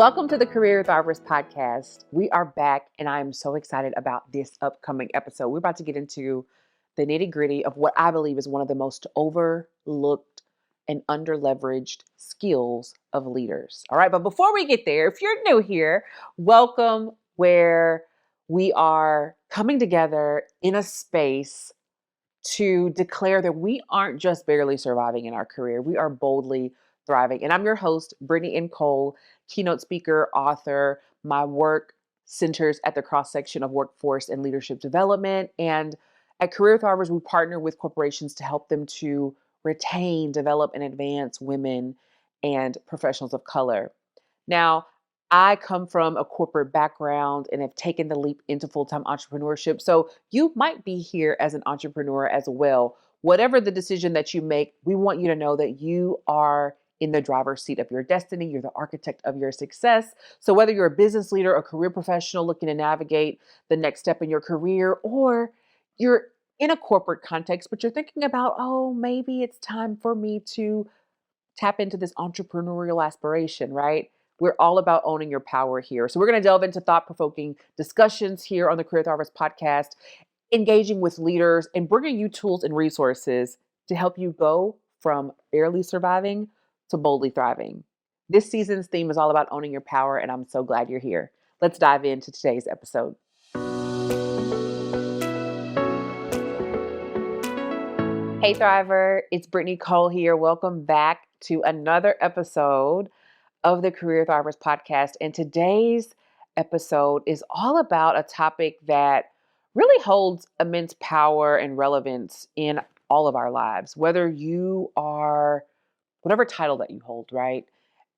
Welcome to the Career Thrivers podcast. We are back, and I am so excited about this upcoming episode. We're about to get into the nitty-gritty of what I believe is one of the most overlooked and underleveraged skills of leaders. All right, but before we get there, if you're new here, welcome, where we are coming together in a space to declare that we aren't just barely surviving in our career, we are boldly thriving. And I'm your host, Brittany N. Cole, keynote speaker, author. My work centers at the cross section of workforce and leadership development. And at Career Thrivers, we partner with corporations to help them to retain, develop, and advance women and professionals of color. Now, I come from a corporate background and have taken the leap into full-time entrepreneurship. So you might be here as an entrepreneur as well. Whatever the decision that you make, we want you to know that you are in the driver's seat of your destiny. You're the architect of your success. So whether you're a business leader or career professional looking to navigate the next step in your career, or you're in a corporate context, but you're thinking about, oh, maybe it's time for me to tap into this entrepreneurial aspiration, right? We're all about owning your power here. So we're going to delve into thought-provoking discussions here on the Career Thrivers podcast, engaging with leaders and bringing you tools and resources to help you go from barely surviving to boldly thriving. This season's theme is all about owning your power, and I'm so glad you're here. Let's dive into today's episode. Hey Thriver, it's Brittany Cole here. Welcome back to another episode of the Career Thrivers podcast. And today's episode is all about a topic that really holds immense power and relevance in all of our lives, whether you are whatever title that you hold, right?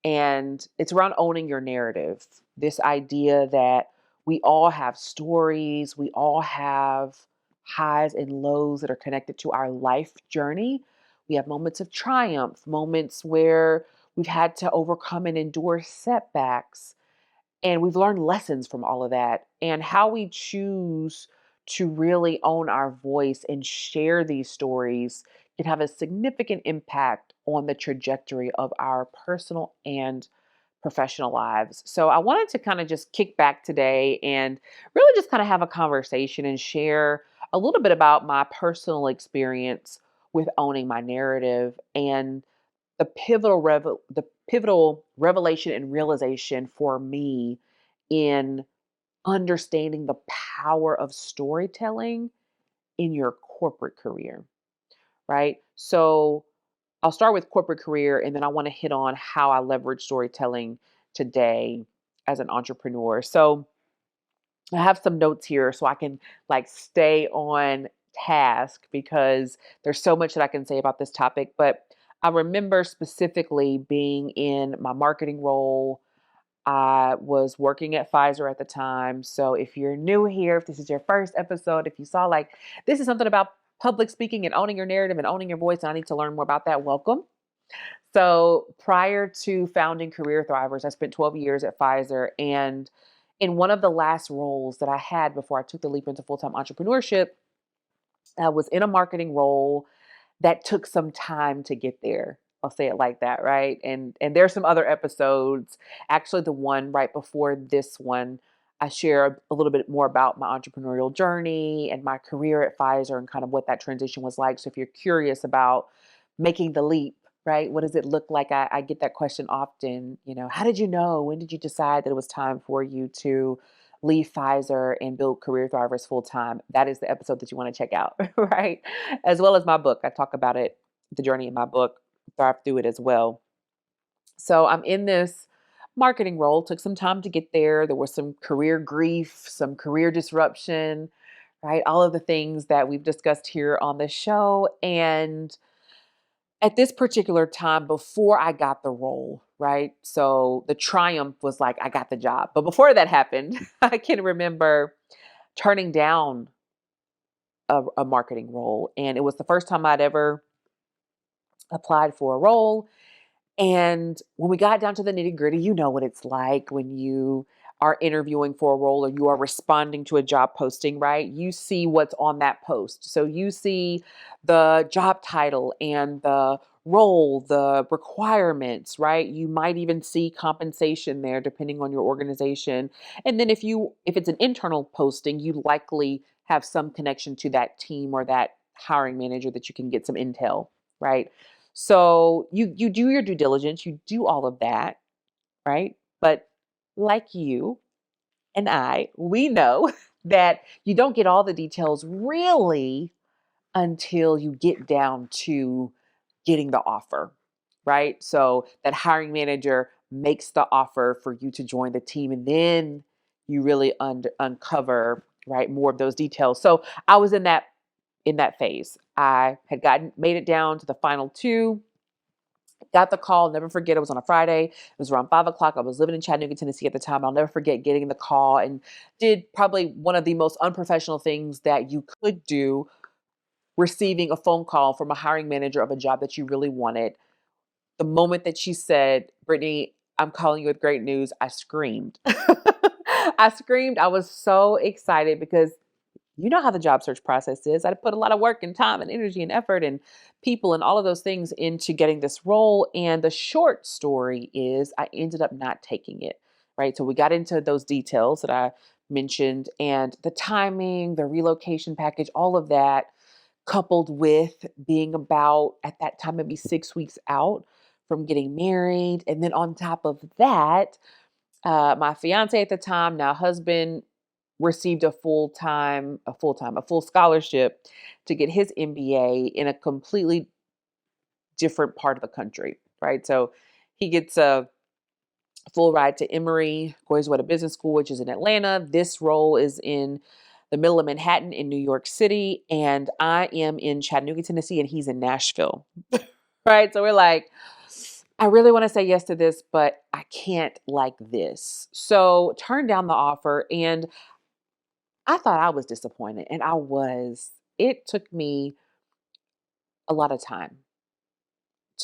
And it's around owning your narrative. This idea that we all have stories, we all have highs and lows that are connected to our life journey. We have moments of triumph, moments where we've had to overcome and endure setbacks. And we've learned lessons from all of that. And how we choose to really own our voice and share these stories can have a significant impact on the trajectory of our personal and professional lives. So I wanted to kind of just kick back today and really just kind of have a conversation and share a little bit about my personal experience with owning my narrative and the pivotal revelation and realization for me in understanding the power of storytelling in your corporate career, right? So I'll start with corporate career, and then I want to hit on how I leverage storytelling today as an entrepreneur. So I have some notes here so I can stay on task because there's so much that I can say about this topic. But I remember specifically being in my marketing role. I was working at Pfizer at the time. So if you're new here, if this is your first episode, if you saw this is something about public speaking and owning your narrative and owning your voice, and I need to learn more about that, welcome. So prior to founding Career Thrivers, I spent 12 years at Pfizer. And in one of the last roles that I had before I took the leap into full-time entrepreneurship, I was in a marketing role that took some time to get there. I'll say it like that, right? And there's some other episodes. Actually, the one right before this one, I share a little bit more about my entrepreneurial journey and my career at Pfizer and kind of what that transition was like. So if you're curious about making the leap, right? What does it look like? I get that question often. How did you know? When did you decide that it was time for you to leave Pfizer and build Career Thrivers full time? That is the episode that you want to check out, right? As well as my book. I talk about it, the journey in my book, Thrive Through It as well. So I'm in this marketing role, took some time to get there. There was some career grief, some career disruption, right? All of the things that we've discussed here on the show. And at this particular time, before I got the role, right? So the triumph was like, I got the job. But before that happened, I can remember turning down a marketing role. And it was the first time I'd ever applied for a role. And when we got down to the nitty gritty, you know what it's like when you are interviewing for a role or you are responding to a job posting, right? You see what's on that post. So you see the job title and the role, the requirements, right? You might even see compensation there depending on your organization. And then if it's an internal posting, you likely have some connection to that team or that hiring manager that you can get some intel, right? So you do your due diligence, you do all of that, right? But like you and we know that you don't get all the details really until you get down to getting the offer, right? So that hiring manager makes the offer for you to join the team, and then you really uncover, right, more of those details. So I was in that phase. I had gotten made it down to the final two. Got the call, never forget. It was on a Friday. It was around 5 o'clock. I was living in Chattanooga, Tennessee at the time. I'll never forget getting the call and did probably one of the most unprofessional things that you could do, receiving a phone call from a hiring manager of a job that you really wanted. The moment that she said, "Brittany, I'm calling you with great news," I screamed. I screamed. I was so excited because you know how the job search process is. I put a lot of work and time and energy and effort and people and all of those things into getting this role. And the short story is I ended up not taking it. Right. So we got into those details that I mentioned and the timing, the relocation package, all of that, coupled with being about at that time, maybe 6 weeks out from getting married. And then on top of that, my fiance at the time, now husband, received a full scholarship to get his MBA in a completely different part of the country, right? So he gets a full ride to Emory, goes to business school, which is in Atlanta. This role is in the middle of Manhattan in New York City, and I am in Chattanooga, Tennessee, and he's in Nashville, right? So we're like, I really want to say yes to this, but I can't like this. So turned down the offer, and I thought I was disappointed, and I was. It took me a lot of time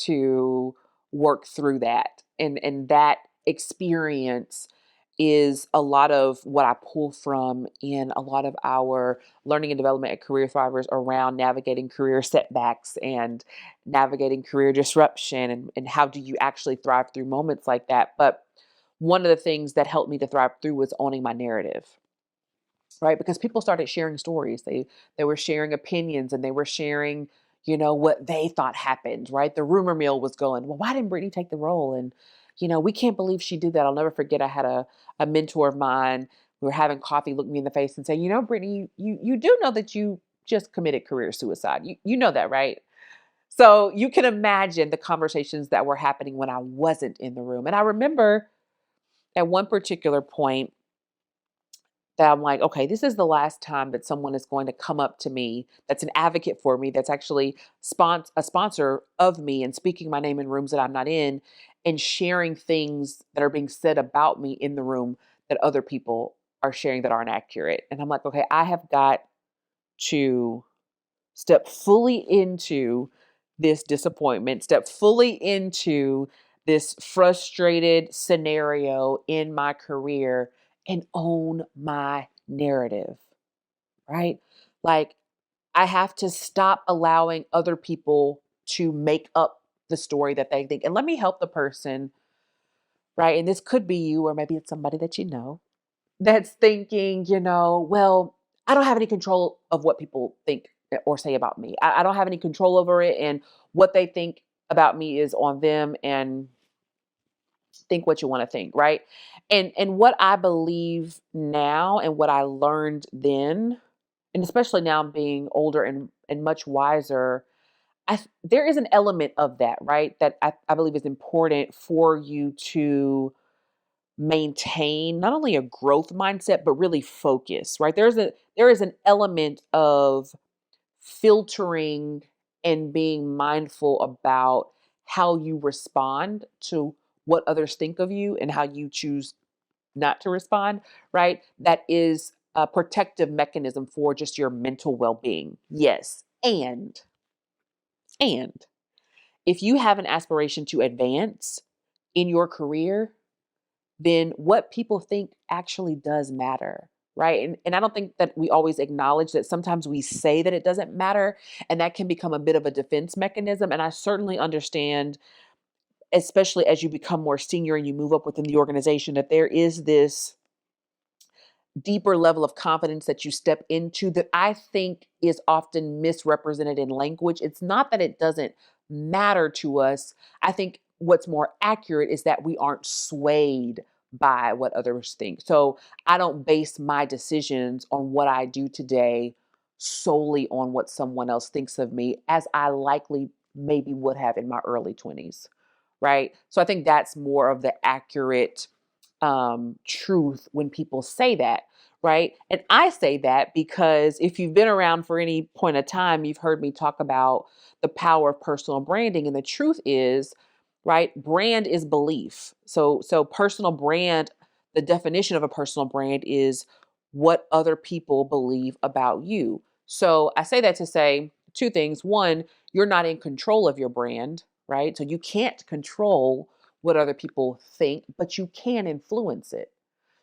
to work through that. And that experience is a lot of what I pull from in a lot of our learning and development at Career Thrivers around navigating career setbacks and navigating career disruption and how do you actually thrive through moments like that. But one of the things that helped me to thrive through was owning my narrative, right? Because people started sharing stories. They were sharing opinions and they were sharing, what they thought happened, right? The rumor mill was going, well, why didn't Brittany take the role? And, we can't believe she did that. I'll never forget. I had a mentor of mine. We were having coffee, looked me in the face and say, Brittany, you do know that you just committed career suicide. You know that, right? So you can imagine the conversations that were happening when I wasn't in the room. And I remember at one particular point, that I'm like, okay, this is the last time that someone is going to come up to me that's an advocate for me, that's actually a sponsor of me and speaking my name in rooms that I'm not in and sharing things that are being said about me in the room that other people are sharing that aren't accurate. And I'm like, okay, I have got to step fully into this disappointment, step fully into this frustrated scenario in my career and own my narrative, right? Like, I have to stop allowing other people to make up the story that they think. And let me help the person, right? And this could be you, or maybe it's somebody that you know that's thinking, well, I don't have any control of what people think or say about me. I don't have any control over it. And what they think about me is on them, and think what you want to think, right? And what I believe now and what I learned then, and especially now being older and much wiser, there is an element of that, right? That I believe is important for you to maintain not only a growth mindset but really focus, right? There is an element of filtering and being mindful about how you respond to what others think of you and how you choose not to respond, right? That is a protective mechanism for just your mental well-being. Yes. And if you have an aspiration to advance in your career, then what people think actually does matter. right? And I don't think that we always acknowledge that sometimes we say that it doesn't matter, and that can become a bit of a defense mechanism. And I certainly understand, especially as you become more senior and you move up within the organization, that there is this deeper level of confidence that you step into that I think is often misrepresented in language. It's not that it doesn't matter to us. I think what's more accurate is that we aren't swayed by what others think. So I don't base my decisions on what I do today solely on what someone else thinks of me, as I likely maybe would have in my early 20s. Right. So I think that's more of the accurate truth when people say that, right? And I say that because if you've been around for any point of time, you've heard me talk about the power of personal branding. And the truth is, right, brand is belief. So personal brand, the definition of a personal brand is what other people believe about you. So I say that to say two things. One, you're not in control of your brand, right? So you can't control what other people think, but you can influence it.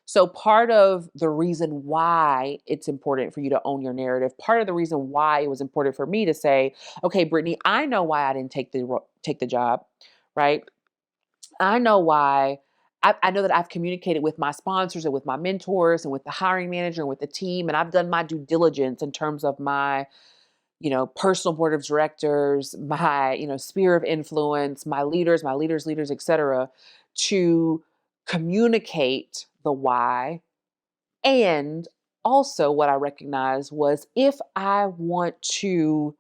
So, part of the reason why it's important for you to own your narrative, part of the reason why it was important for me to say, okay, Brittany, I know why I didn't take the job, right? I know why. I know that I've communicated with my sponsors and with my mentors and with the hiring manager and with the team, and I've done my due diligence in terms of my personal board of directors, my, sphere of influence, my leaders, et cetera, to communicate the why. And also, what I recognized was if I want to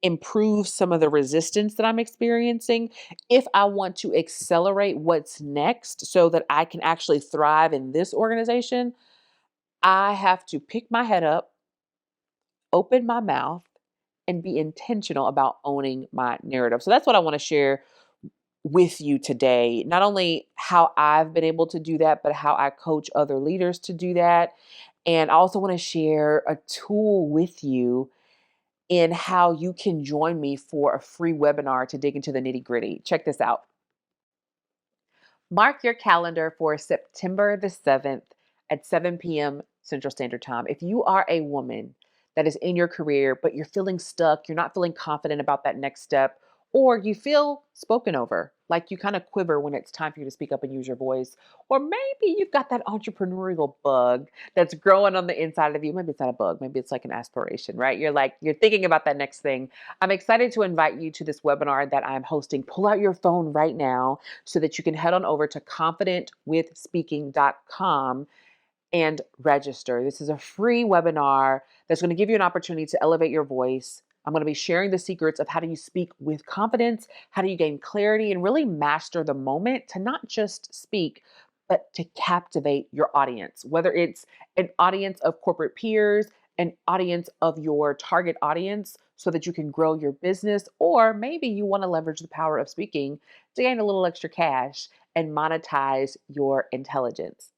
improve some of the resistance that I'm experiencing, if I want to accelerate what's next so that I can actually thrive in this organization, I have to pick my head up, open my mouth, and be intentional about owning my narrative. So that's what I want to share with you today. Not only how I've been able to do that, but how I coach other leaders to do that. And I also want to share a tool with you in how you can join me for a free webinar to dig into the nitty gritty. Check this out. Mark your calendar for September the 7th at 7 p.m. Central Standard Time. If you are a woman that is in your career, but you're feeling stuck, you're not feeling confident about that next step, or you feel spoken over, like you kind of quiver when it's time for you to speak up and use your voice, or maybe you've got that entrepreneurial bug that's growing on the inside of you. Maybe it's not a bug, maybe it's like an aspiration, right? You're thinking about that next thing. I'm excited to invite you to this webinar that I'm hosting. Pull out your phone right now so that you can head on over to confidentwithspeaking.com and register. This is a free webinar that's going to give you an opportunity to elevate your voice. I'm going to be sharing the secrets of how do you speak with confidence, how do you gain clarity, and really master the moment to not just speak, but to captivate your audience, whether it's an audience of corporate peers, an audience of your target audience, so that you can grow your business, or maybe you want to leverage the power of speaking to gain a little extra cash and monetize your intelligence.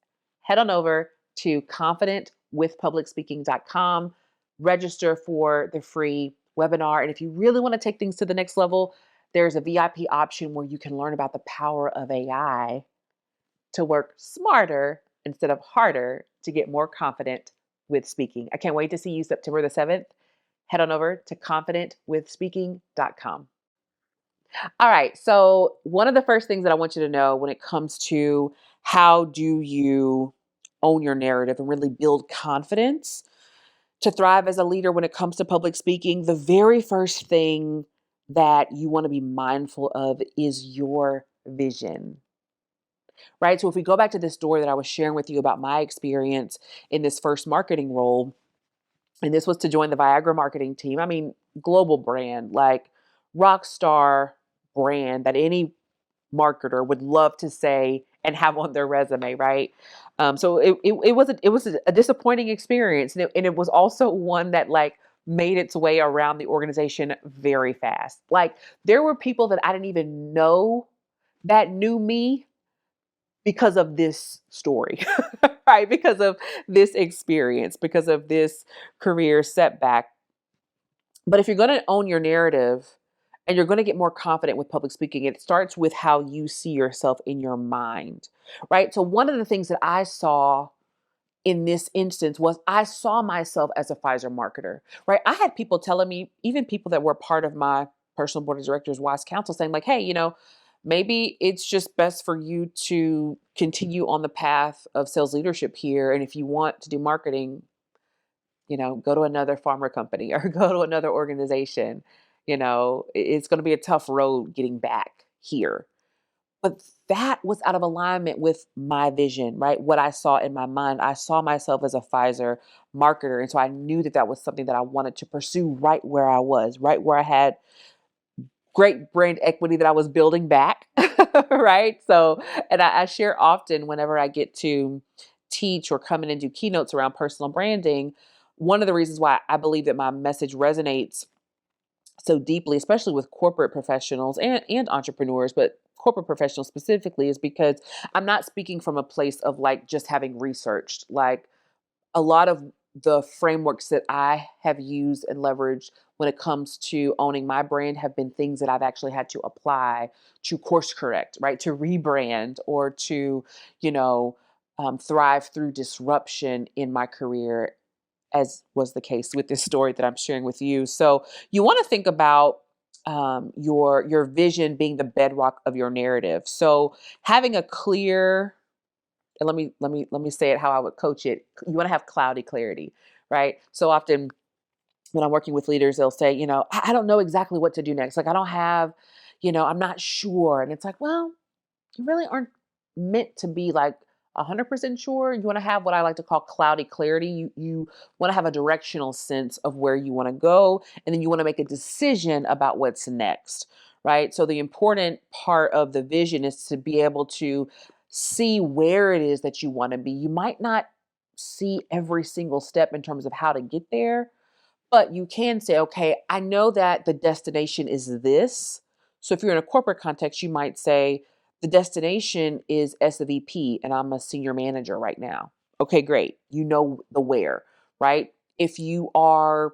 Head on over to confidentwithpublicspeaking.com, register for the free webinar. And if you really want to take things to the next level, there's a VIP option where you can learn about the power of AI to work smarter instead of harder to get more confident with speaking. I can't wait to see you September the 7th. Head on over to confidentwithspeaking.com. All right. So, one of the first things that I want you to know when it comes to how do you own your narrative and really build confidence to thrive as a leader when it comes to public speaking, the very first thing that you want to be mindful of is your vision, right? So, if we go back to this story that I was sharing with you about my experience in this first marketing role, and this was to join the Viagra marketing team. I mean, global brand, like rock star brand that any marketer would love to say and have on their resume, right? So it was a disappointing experience, and it was also one that like made its way around the organization very fast. Like there were people that I didn't even know that knew me because of this story, right? Because of this experience, because of this career setback. But if you're going to own your narrative and you're going to get more confident with public speaking, it starts with how you see yourself in your mind, right? So, one of the things that I saw in this instance was I saw myself as a Pfizer marketer, right? I had people telling me, even people that were part of my personal board of directors, wise counsel, saying like, hey, maybe it's just best for you to continue on the path of sales leadership here. And if you want to do marketing, go to another pharma company or go to another organization. It's going to be a tough road getting back here. But that was out of alignment with my vision, right? What I saw in my mind. I saw myself as a Pfizer marketer. And so I knew that that was something that I wanted to pursue right where I was, right where I had great brand equity that I was building back, right? So, and I share often whenever I get to teach or come in and do keynotes around personal branding. One of the reasons why I believe that my message resonates so deeply, especially with corporate professionals and entrepreneurs, but corporate professionals specifically, is because I'm not speaking from a place of like just having researched. Like a lot of the frameworks that I have used and leveraged when it comes to owning my brand have been things that I've actually had to apply to course correct, right? To rebrand or to, you know, thrive through disruption in my career, as was the case with this story that I'm sharing with you. So you want to think about your vision being the bedrock of your narrative. So having a clear, and let me say it how I would coach it. You want to have cloudy clarity, right? So often when I'm working with leaders, they'll say, I don't know exactly what to do next. Like I don't have, I'm not sure. And it's like, well, you really aren't meant to be like 100% sure. You want to have what I like to call cloudy clarity. You want to have a directional sense of where you want to go, and then you want to make a decision about what's next, right? So the important part of the vision is to be able to see where it is that you want to be. You might not see every single step in terms of how to get there, but you can say, okay, I know that the destination is this. So if you're in a corporate context, you might say, the destination is SVP and I'm a senior manager right now. Okay, great. You know the where, right? If you are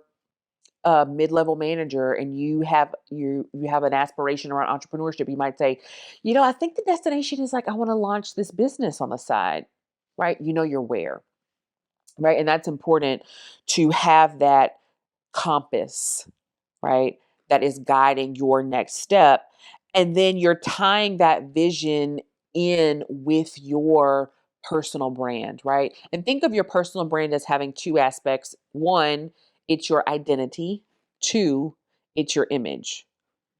a mid-level manager and you have an aspiration around entrepreneurship, you might say, I think the destination is like I want to launch this business on the side, right? You know your where, right? And that's important to have that compass, right? That is guiding your next step. And then you're tying that vision in with your personal brand, right? And think of your personal brand as having two aspects. One, it's your identity. Two, it's your image.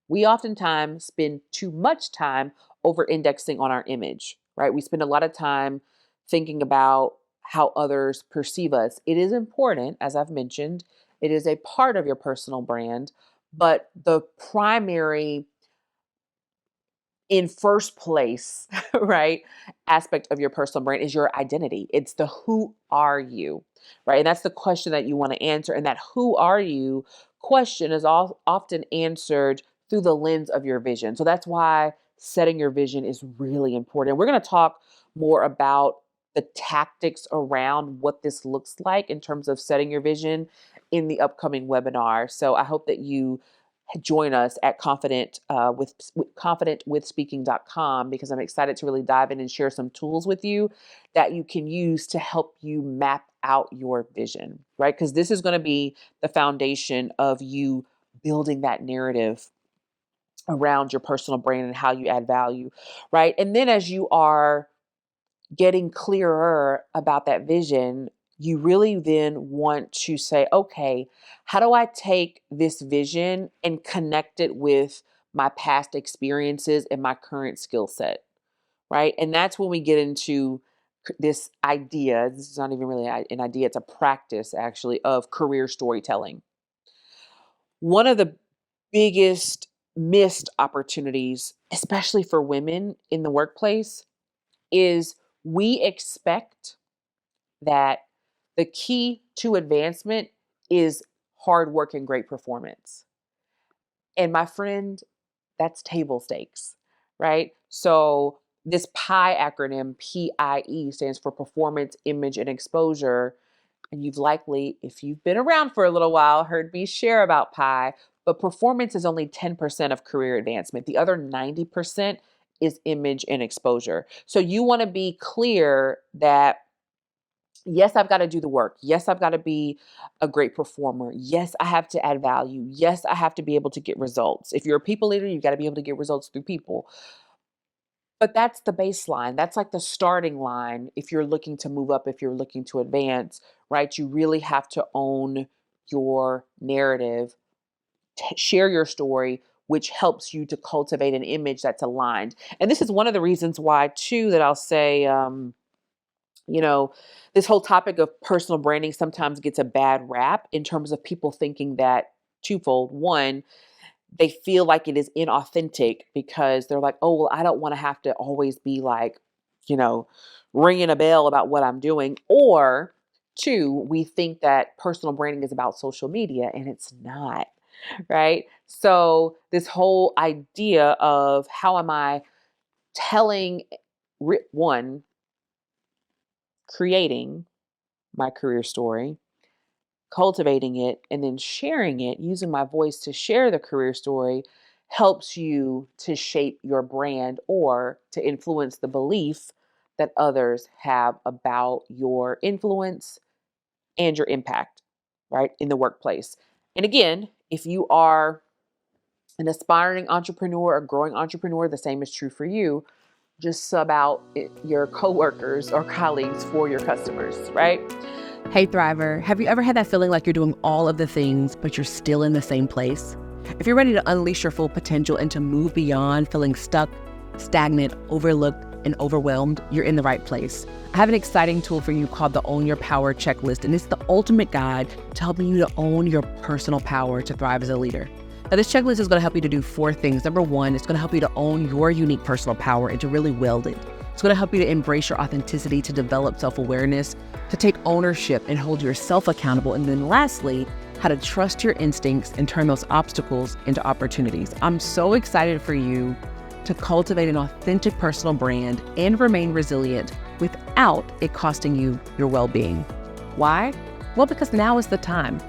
We oftentimes spend too much time over indexing on our image, right? We spend a lot of time thinking about how others perceive us. It is important, as I've mentioned, it is a part of your personal brand, but the primary in first place, right, aspect of your personal brand is your identity. It's the who are you, right? And that's the question that you want to answer. And that who are you question is often answered through the lens of your vision. So that's why setting your vision is really important. We're going to talk more about the tactics around what this looks like in terms of setting your vision in the upcoming webinar. So I hope that you join us at confidentwithspeaking.com, because I'm excited to really dive in and share some tools with you that you can use to help you map out your vision, right? Because this is going to be the foundation of you building that narrative around your personal brand and how you add value, right? And then as you are getting clearer about that vision, you really then want to say, okay, how do I take this vision and connect it with my past experiences and my current skill set, right? And that's when we get into this idea. This is not even really an idea, it's a practice actually of career storytelling. One of the biggest missed opportunities, especially for women in the workplace, is we expect that the key to advancement is hard work and great performance. And my friend, that's table stakes, right? So this PIE acronym, PIE, stands for performance, image, and exposure. And you've likely, if you've been around for a little while, heard me share about PIE, but performance is only 10% of career advancement. The other 90% is image and exposure. So you want to be clear that Yes, I've got to do the work. Yes, I've got to be a great performer. Yes, I have to add value. Yes, I have to be able to get results. If you're a people leader, you've got to be able to get results through people. But that's the baseline. That's like the starting line if you're looking to move up, if you're looking to advance, right? You really have to own your narrative, share your story, which helps you to cultivate an image that's aligned. And this is one of the reasons why, too, that I'll say, you know, this whole topic of personal branding sometimes gets a bad rap in terms of people thinking that twofold. One, they feel like it is inauthentic because they're like, oh, well, I don't want to have to always be like, you know, ringing a bell about what I'm doing. Or two, we think that personal branding is about social media and it's not, right? So, this whole idea of how am I telling, one, creating my career story, cultivating it, and then sharing it, using my voice to share the career story helps you to shape your brand or to influence the belief that others have about your influence and your impact, right, in the workplace. And again, if you are an aspiring entrepreneur or growing entrepreneur, the same is true for you. Just sub out your coworkers or colleagues for your customers, right? Hey Thriver, have you ever had that feeling like you're doing all of the things, but you're still in the same place? If you're ready to unleash your full potential and to move beyond feeling stuck, stagnant, overlooked, and overwhelmed, you're in the right place. I have an exciting tool for you called the Own Your Power Checklist, and it's the ultimate guide to helping you to own your personal power to thrive as a leader. Now, this checklist is going to help you to do 4 things. Number 1, it's going to help you to own your unique personal power and to really wield it. It's going to help you to embrace your authenticity, to develop self-awareness, to take ownership and hold yourself accountable. And then lastly, how to trust your instincts and turn those obstacles into opportunities. I'm so excited for you to cultivate an authentic personal brand and remain resilient without it costing you your well-being. Why? Well, because now is the time.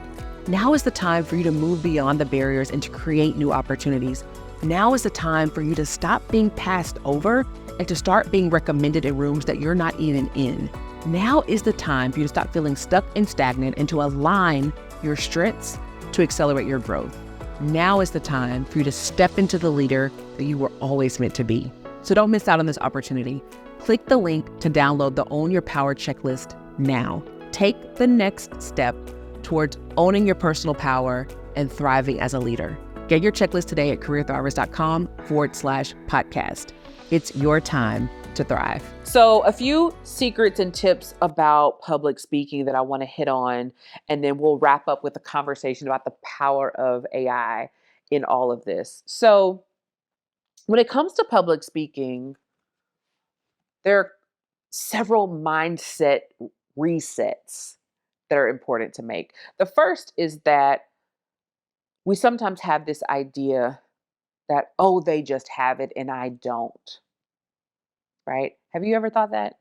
Now is the time for you to move beyond the barriers and to create new opportunities. Now is the time for you to stop being passed over and to start being recommended in rooms that you're not even in. Now is the time for you to stop feeling stuck and stagnant and to align your strengths to accelerate your growth. Now is the time for you to step into the leader that you were always meant to be. So don't miss out on this opportunity. Click the link to download the Own Your Power checklist now. Take the next step towards owning your personal power and thriving as a leader. Get your checklist today at careerthrivers.com/podcast. It's your time to thrive. So, a few secrets and tips about public speaking that I want to hit on, and then we'll wrap up with a conversation about the power of AI in all of this. So, when it comes to public speaking, there are several mindset resets that are important to make. The first is that we sometimes have this idea that, oh, they just have it and I don't, right? Have you ever thought that?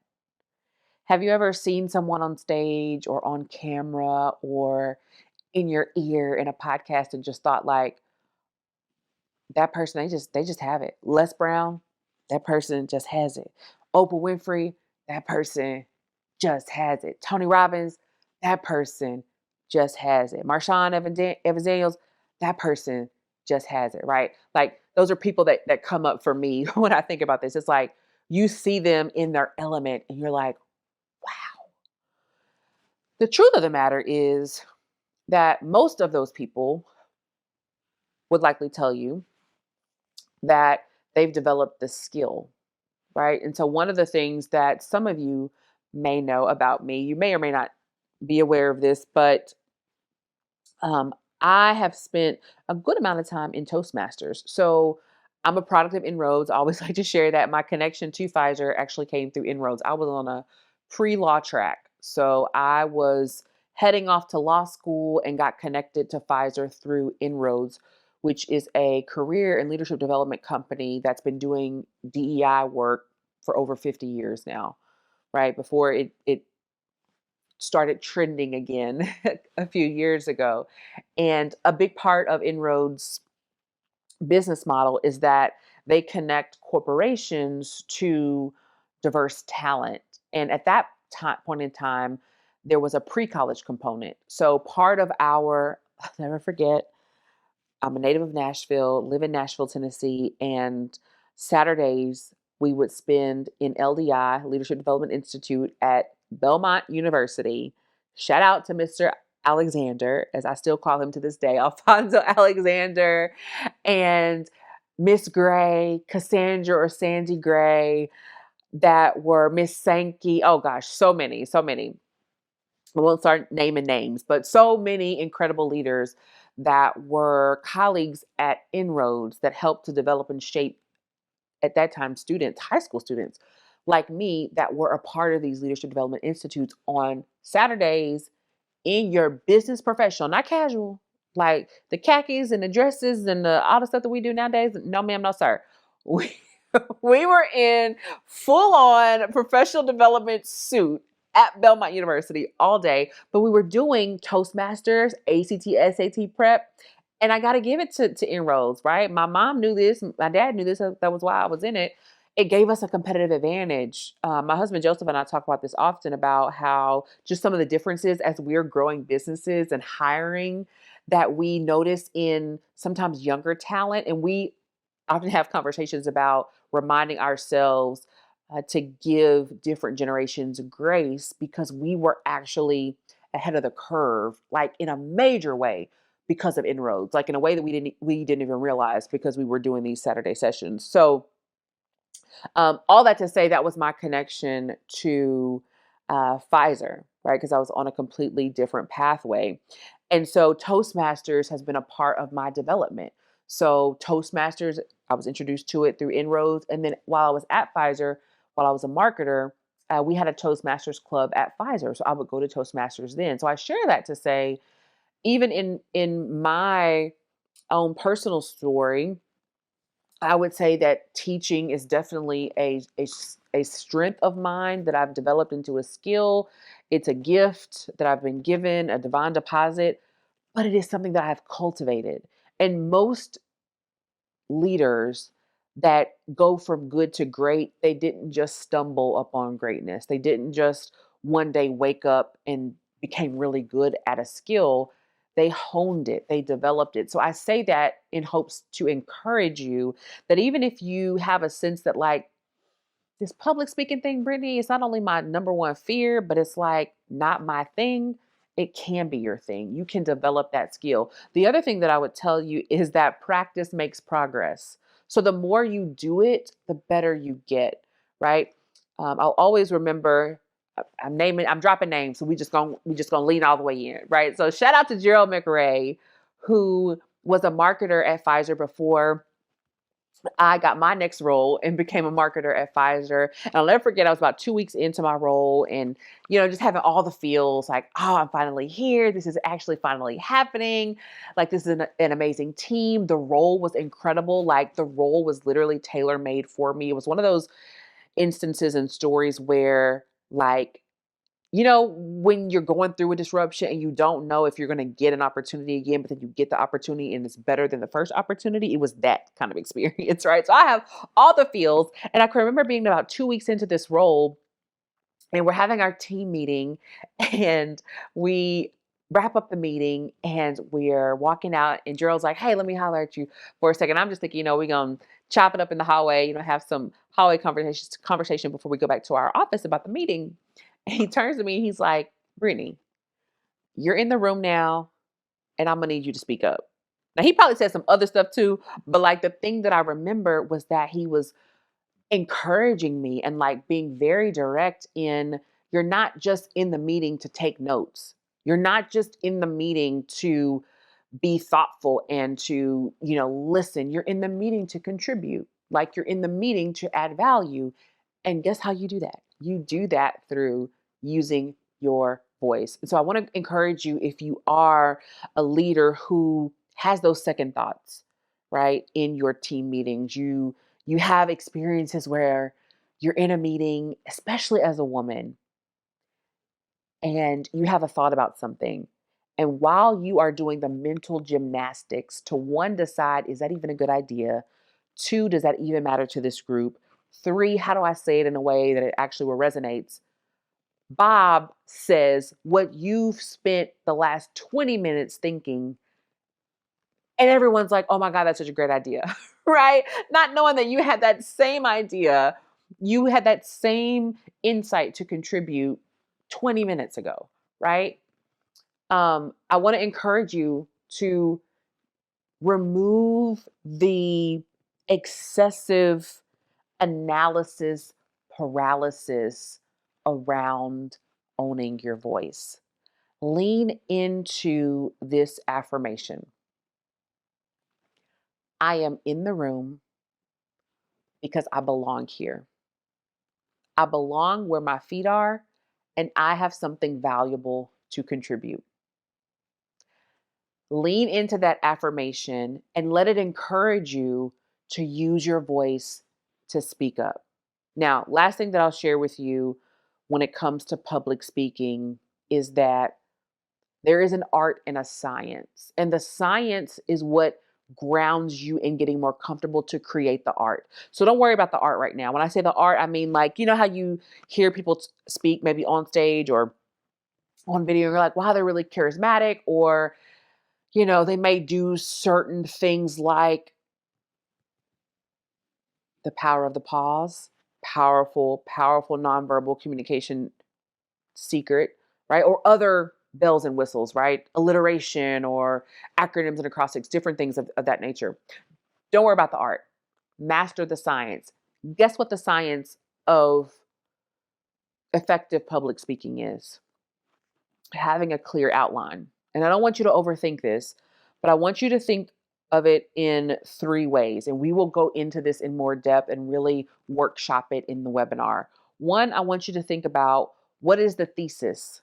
Have you ever seen someone on stage or on camera or in your ear in a podcast and just thought like that person they just have it. Les Brown, that person just has it. Oprah Winfrey, that person just has it. Tony Robbins, that person just has it. Marshawn Evans Daniels, that person just has it, right? Like those are people that come up for me when I think about this. It's like you see them in their element and you're like, wow. The truth of the matter is that most of those people would likely tell you that they've developed the skill, right? And so, one of the things that some of you may know about me, you may or may not be aware of this, but um, I have spent a good amount of time in Toastmasters. So, I'm a product of Inroads. I always like to share that my connection to Pfizer actually came through Inroads. I was on a pre law track. So, I was heading off to law school and got connected to Pfizer through Inroads, which is a career and leadership development company that's been doing DEI work for over 50 years now, right? Before it started trending again a few years ago. And a big part of Inroads' business model is that they connect corporations to diverse talent. And at that point in time, there was a pre-college component. So part of our, I'll never forget, I'm a native of Nashville, live in Nashville, Tennessee, and Saturdays we would spend in LDI, Leadership Development Institute at Belmont University. Shout out to Mr. Alexander, as I still call him to this day, Alfonso Alexander, and Miss Gray, Cassandra or Sandy Gray, that were Miss Sankey. Oh gosh, so many, so many. I won't start naming names, but so many incredible leaders that were colleagues at Inroads that helped to develop and shape at that time students, high school students like me that were a part of these leadership development institutes on Saturdays in your business professional, not casual, like the khakis and the dresses and all the stuff that we do nowadays. No, ma'am, no, sir. We, we were in full on professional development suit at Belmont University all day, but we were doing Toastmasters, ACT, SAT prep. And I got to give it to Inroads, right? My mom knew this. My dad knew this. That was why I was in it. It gave us a competitive advantage. My husband Joseph and I talk about this often about how just some of the differences as we're growing businesses and hiring that we notice in sometimes younger talent. And we often have conversations about reminding ourselves to give different generations grace because we were actually ahead of the curve, like in a major way because of Inroads, like in a way that we didn't even realize because we were doing these Saturday sessions. So all that to say, that was my connection to Pfizer, right? Because I was on a completely different pathway. And so Toastmasters has been a part of my development. So Toastmasters, I was introduced to it through Inroads. And then while I was at Pfizer, while I was a marketer, we had a Toastmasters club at Pfizer. So I would go to Toastmasters then. So I share that to say, even in my own personal story, I would say that teaching is definitely a strength of mine that I've developed into a skill. It's a gift that I've been given, a divine deposit, but it is something that I've cultivated. And most leaders that go from good to great, they didn't just stumble upon greatness. They didn't just one day wake up and became really good at a skill. They honed it, they developed it. So I say that in hopes to encourage you that even if you have a sense that, like, this public speaking thing, Brittany, it's not only my number one fear, but it's like not my thing. It can be your thing. You can develop that skill. The other thing that I would tell you is that practice makes progress. So the more you do it, the better you get, right? I'll always remember. I'm dropping names, so we just gonna lean all the way in, right? So shout out to Gerald McRae, who was a marketer at Pfizer before I got my next role and became a marketer at Pfizer. And I'll never forget, I was about 2 weeks into my role and, just having all the feels like, oh, I'm finally here. This is actually finally happening. Like, this is an amazing team. The role was incredible. Like, the role was literally tailor made for me. It was one of those instances and stories where, like, when you're going through a disruption and you don't know if you're going to get an opportunity again, but then you get the opportunity and it's better than the first opportunity, it was that kind of experience, right? So I have all the feels. And I can remember being about 2 weeks into this role and we're having our team meeting and we wrap up the meeting and we're walking out and Gerald's like, hey, let me holler at you for a second. I'm just thinking, we're going to chop it up in the hallway, have some hallway conversation before we go back to our office about the meeting. And he turns to me and he's like, Brittany, you're in the room now and I'm gonna need you to speak up. Now he probably said some other stuff too, but like the thing that I remember was that he was encouraging me and like being very direct in, you're not just in the meeting to take notes. You're not just in the meeting to be thoughtful and to, listen. You're in the meeting to contribute. Like, you're in the meeting to add value. And guess how you do that? You do that through using your voice. And so I want to encourage you, if you are a leader who has those second thoughts, right, in your team meetings, you have experiences where you're in a meeting, especially as a woman, and you have a thought about something. And while you are doing the mental gymnastics to, one, decide, is that even a good idea? Two, does that even matter to this group? Three, how do I say it in a way that it actually will resonates? Bob says what you've spent the last 20 minutes thinking, and everyone's like, oh my God, that's such a great idea, right? Not knowing that you had that same idea, you had that same insight to contribute 20 minutes ago, right? I want to encourage you to remove the excessive analysis paralysis around owning your voice. Lean into this affirmation: I am in the room because I belong here. I belong where my feet are, and I have something valuable to contribute. Lean into that affirmation and let it encourage you to use your voice to speak up. Now, last thing that I'll share with you when it comes to public speaking is that there is an art and a science. And the science is what grounds you in getting more comfortable to create the art. So don't worry about the art right now. When I say the art, I mean, like, you know how you hear people speak maybe on stage or on video, and you're like, wow, they're really charismatic, or they may do certain things like the power of the pause, powerful, powerful nonverbal communication secret, right? Or other bells and whistles, right? Alliteration or acronyms and acrostics, different things of that nature. Don't worry about the art. Master the science. Guess what the science of effective public speaking is? Having a clear outline. And I don't want you to overthink this, but I want you to think of it in three ways. And we will go into this in more depth and really workshop it in the webinar. One, I want you to think about, what is the thesis?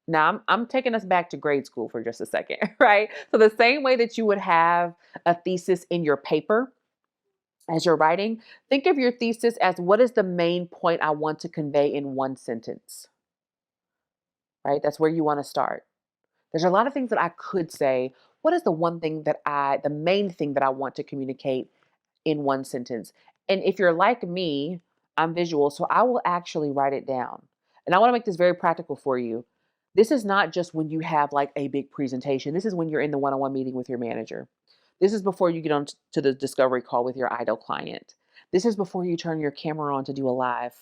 Now, I'm taking us back to grade school for just a second, right? So the same way that you would have a thesis in your paper as you're writing, think of your thesis as, what is the main point I want to convey in one sentence, right? That's where you want to start. There's a lot of things that I could say. What is the one thing the main thing that I want to communicate in one sentence? And if you're like me, I'm visual, so I will actually write it down. And I want to make this very practical for you. This is not just when you have like a big presentation. This is when you're in the one-on-one meeting with your manager. This is before you get on to the discovery call with your ideal client. This is before you turn your camera on to do a live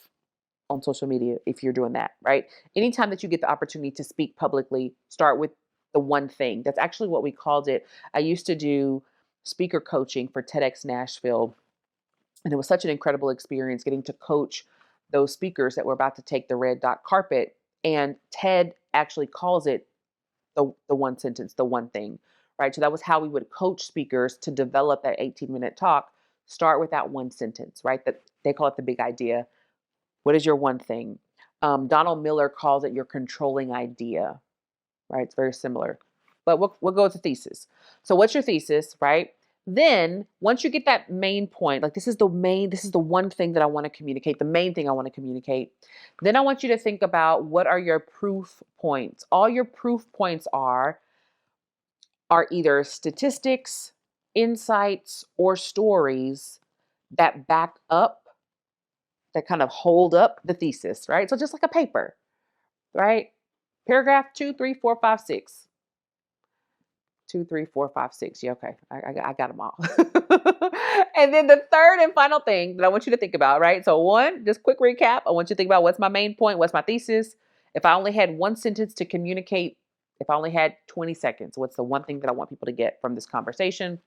on social media, if you're doing that, right? Anytime that you get the opportunity to speak publicly, start with the one thing. That's actually what we called it. I used to do speaker coaching for TEDx Nashville, and it was such an incredible experience getting to coach those speakers that were about to take the red dot carpet. And TED actually calls it the one sentence, the one thing, right? So that was how we would coach speakers to develop that 18-minute talk. Start with that one sentence, right? That they call it the big idea. What is your one thing? Donald Miller calls it your controlling idea, right? It's very similar, but we'll go with the thesis. So what's your thesis, right? Then once you get that main point, like this is the one thing that I want to communicate, the main thing I want to communicate. Then I want you to think about, what are your proof points? All your proof points are either statistics, insights, or stories that back up, that kind of hold up the thesis, right? So just like a paper, right? Paragraph 2, 3, 4, 5, 6. 2, 3, 4, 5, 6. Yeah, okay. I got them all. And then the third and final thing that I want you to think about, right? So one, just quick recap. I want you to think about, what's my main point? What's my thesis? If I only had one sentence to communicate, if I only had 20 seconds, what's the one thing that I want people to get from this conversation?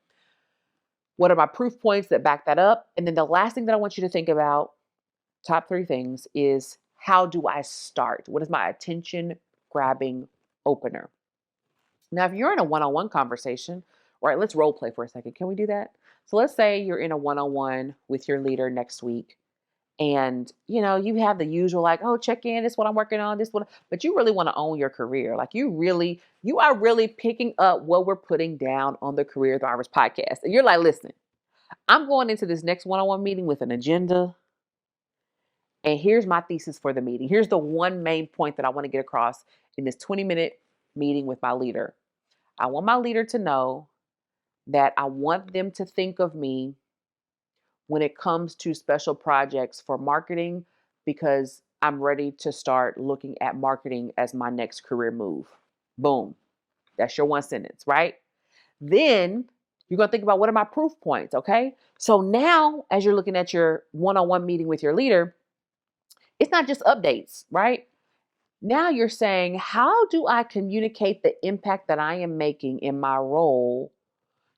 What are my proof points that back that up? And then the last thing that I want you to think about, top three things, is, how do I start? What is my attention grabbing opener? Now, if you're in a one-on-one conversation, right, let's role play for a second. Can we do that? So let's say you're in a one-on-one with your leader next week, and you have the usual, like, oh, check in, this is what I'm working on, this one, but you really want to own your career. Like, you are really picking up what we're putting down on the Career Thrivers podcast. And you're like, listen, I'm going into this next one-on-one meeting with an agenda. And here's my thesis for the meeting. Here's the one main point that I want to get across in this 20-minute meeting with my leader. I want my leader to know that I want them to think of me when it comes to special projects for marketing, because I'm ready to start looking at marketing as my next career move. Boom. That's your one sentence, right? Then you're going to think about, what are my proof points? Okay. So now, as you're looking at your one on one meeting with your leader, it's not just updates, right? Now you're saying, how do I communicate the impact that I am making in my role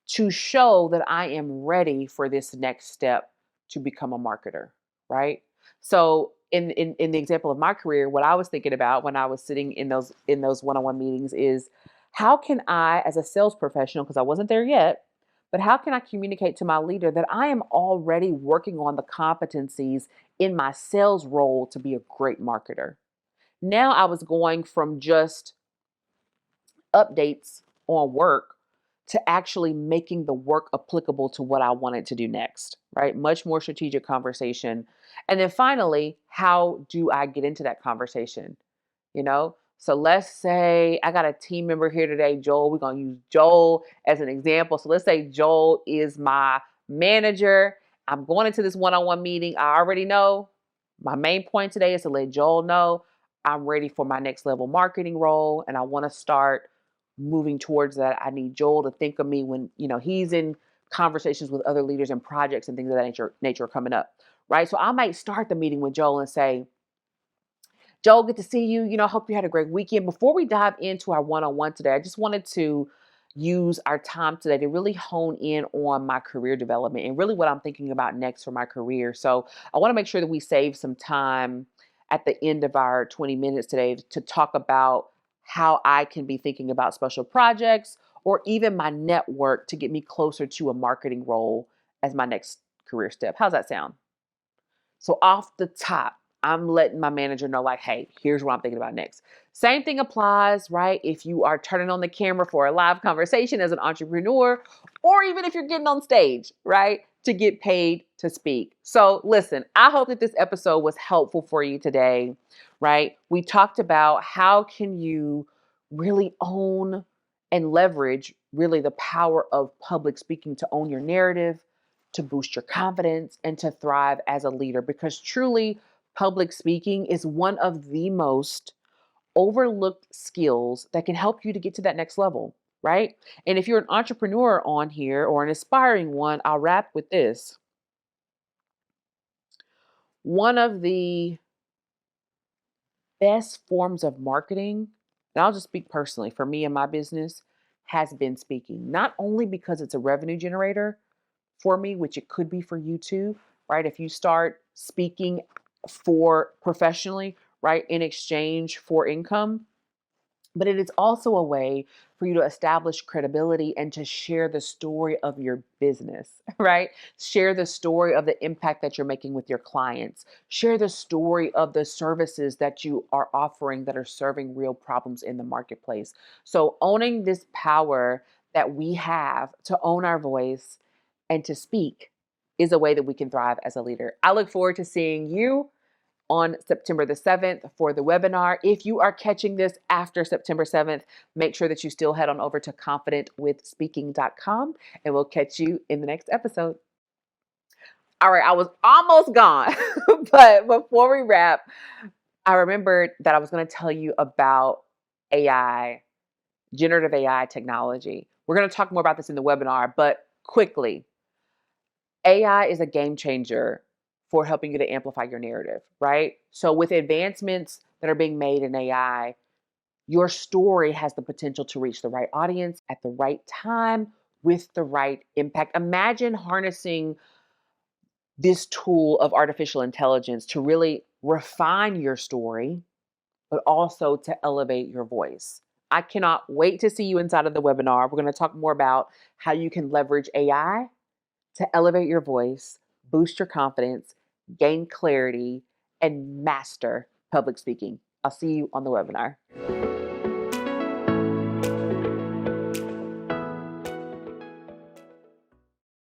to show that I am ready for this next step to become a marketer, right? So in the example of my career, what I was thinking about when I was sitting in those one-on-one meetings is, how can I, as a sales professional, because I wasn't there yet, but how can I communicate to my leader that I am already working on the competencies in my sales role to be a great marketer? Now I was going from just updates on work to actually making the work applicable to what I wanted to do next, right? Much more strategic conversation. And then finally, how do I get into that conversation? So let's say I got a team member here today, Joel. We're going to use Joel as an example. So let's say Joel is my manager. I'm going into this one-on-one meeting. I already know my main point today is to let Joel know I'm ready for my next level marketing role, and I want to start moving towards that. I need Joel to think of me when, he's in conversations with other leaders and projects and things of that nature coming up, right? So I might start the meeting with Joel and say, Joel, good to see you. Hope you had a great weekend. Before we dive into our one-on-one today, I just wanted to use our time today to really hone in on my career development and really what I'm thinking about next for my career. So I want to make sure that we save some time at the end of our 20 minutes today to talk about how I can be thinking about special projects or even my network to get me closer to a marketing role as my next career step. How's that sound? So off the top, I'm letting my manager know, like, hey, here's what I'm thinking about next. Same thing applies, right? If you are turning on the camera for a live conversation as an entrepreneur, or even if you're getting on stage, right, to get paid to speak. So listen, I hope that this episode was helpful for you today, right? We talked about how can you really own and leverage really the power of public speaking to own your narrative, to boost your confidence, and to thrive as a leader. Because truly, public speaking is one of the most overlooked skills that can help you to get to that next level, right? And if you're an entrepreneur on here or an aspiring one, I'll wrap with this. One of the best forms of marketing, and I'll just speak personally for me and my business, has been speaking. Not only because it's a revenue generator for me, which it could be for you too, right? If you start speaking for professionally, right, in exchange for income, but it is also a way for you to establish credibility and to share the story of your business, right? Share the story of the impact that you're making with your clients. Share the story of the services that you are offering that are serving real problems in the marketplace. So owning this power that we have to own our voice and to speak is a way that we can thrive as a leader. I look forward to seeing you on September the 7th for the webinar. If you are catching this after September 7th, make sure that you still head on over to confidentwithspeaking.com, and we'll catch you in the next episode. All right, I was almost gone, but before we wrap, I remembered that I was going to tell you about AI, generative AI technology. We're going to talk more about this in the webinar, but quickly, AI is a game changer for helping you to amplify your narrative, right? So with advancements that are being made in AI, your story has the potential to reach the right audience at the right time with the right impact. Imagine harnessing this tool of artificial intelligence to really refine your story, but also to elevate your voice. I cannot wait to see you inside of the webinar. We're going to talk more about how you can leverage AI to elevate your voice, boost your confidence, gain clarity, and master public speaking. I'll see you on the webinar.